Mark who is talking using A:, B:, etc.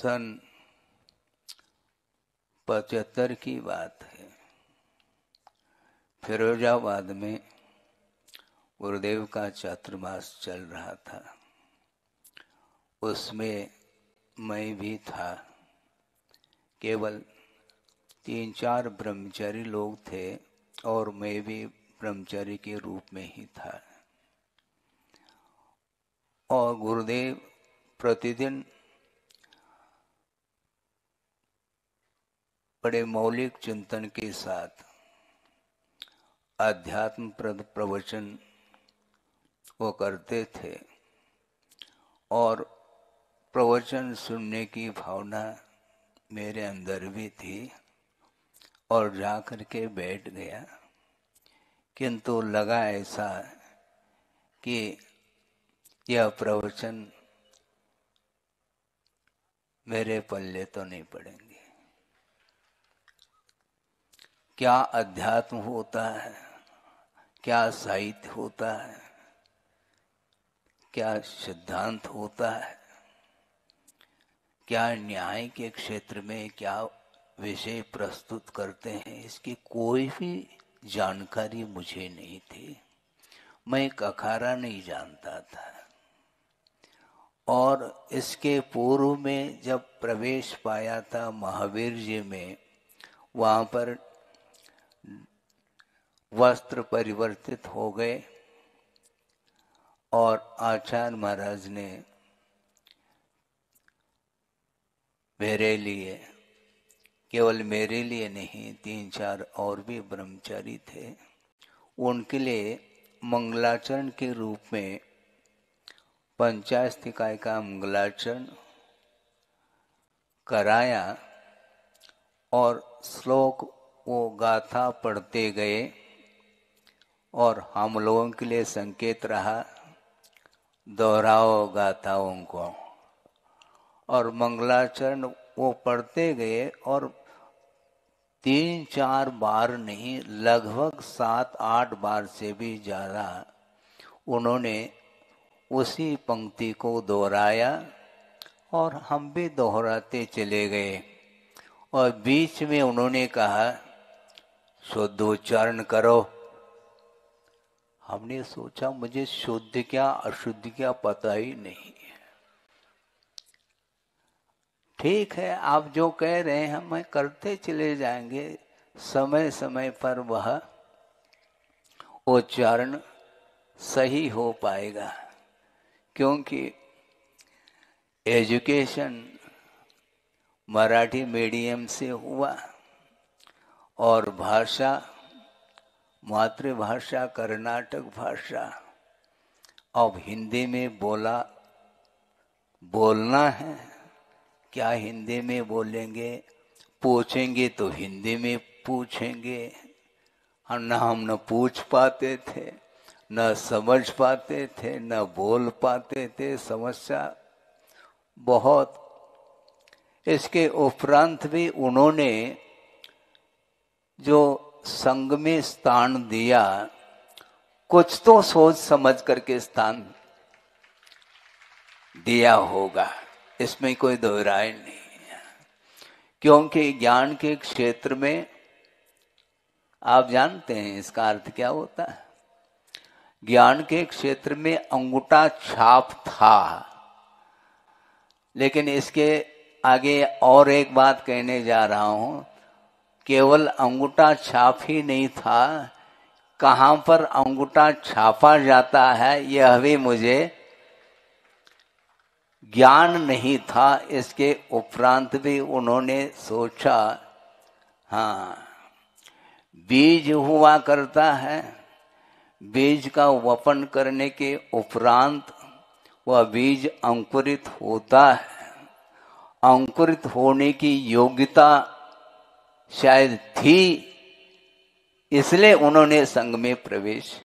A: सन 75 की बात है। फिरोजाबाद में गुरुदेव का चातुर्मास चल रहा था, उसमें मैं भी था। केवल 3-4 ब्रह्मचारी लोग थे और मैं भी ब्रह्मचारी के रूप में ही था। और गुरुदेव प्रतिदिन बड़े मौलिक चिंतन के साथ अध्यात्म प्रवचन वो करते थे और प्रवचन सुनने की भावना मेरे अंदर भी थी और जाकर के बैठ गया। किंतु लगा ऐसा कि यह प्रवचन मेरे पल्ले तो नहीं पड़ेंगे। क्या अध्यात्म होता है, क्या साहित्य होता है, क्या सिद्धांत होता है, क्या न्याय के क्षेत्र में क्या विषय प्रस्तुत करते हैं, इसकी कोई भी जानकारी मुझे नहीं थी। मैं एक अखाड़ा नहीं जानता था। और इसके पूर्व में जब प्रवेश पाया था महावीर जी में, वहाँ पर वस्त्र परिवर्तित हो गए और आचार्य महाराज ने मेरे लिए, केवल मेरे लिए नहीं, 3-4 और भी ब्रह्मचारी थे, उनके लिए मंगलाचरण के रूप में पंचास्तिकाय का मंगलाचरण कराया और श्लोक वो गाथा पढ़ते गए और हम लोगों के लिए संकेत रहा, दोहराओ गाथाओं को। और मंगलाचरण वो पढ़ते गए और 3-4 बार नहीं, लगभग 7-8 बार से भी ज़्यादा उन्होंने उसी पंक्ति को दोहराया और हम भी दोहराते चले गए। और बीच में उन्होंने कहा, शुद्ध उच्चारण करो। हमने सोचा मुझे शुद्ध क्या अशुद्ध क्या पता ही नहीं है। ठीक है, आप जो कह रहे हैं हम करते चले जाएंगे, समय समय पर वह उच्चारण सही हो पाएगा। क्योंकि एजुकेशन मराठी मीडियम से हुआ और भाषा मातृभाषा कर्नाटक भाषा। अब हिंदी में बोलना है, क्या हिंदी में बोलेंगे, पूछेंगे तो हिंदी में पूछेंगे। हम न पूछ पाते थे, न समझ पाते थे, न बोल पाते थे। समस्या बहुत। इसके उपरांत भी उन्होंने जो संघ में स्थान दिया, कुछ तो सोच समझ करके स्थान दिया होगा, इसमें कोई दो राय नहीं है। क्योंकि ज्ञान के क्षेत्र में आप जानते हैं इसका अर्थ क्या होता है। ज्ञान के क्षेत्र में अंगूठा छाप था, लेकिन इसके आगे और एक बात कहने जा रहा हूं। केवल अंगूठा छाप ही नहीं था, कहां पर अंगूठा छापा जाता है यह भी मुझे ज्ञान नहीं था। इसके उपरांत भी उन्होंने सोचा, हाँ, बीज हुआ करता है, बीज का वपन करने के उपरांत वह बीज अंकुरित होता है। अंकुरित होने की योग्यता शायद थी, इसलिए उन्होंने संघ में प्रवेश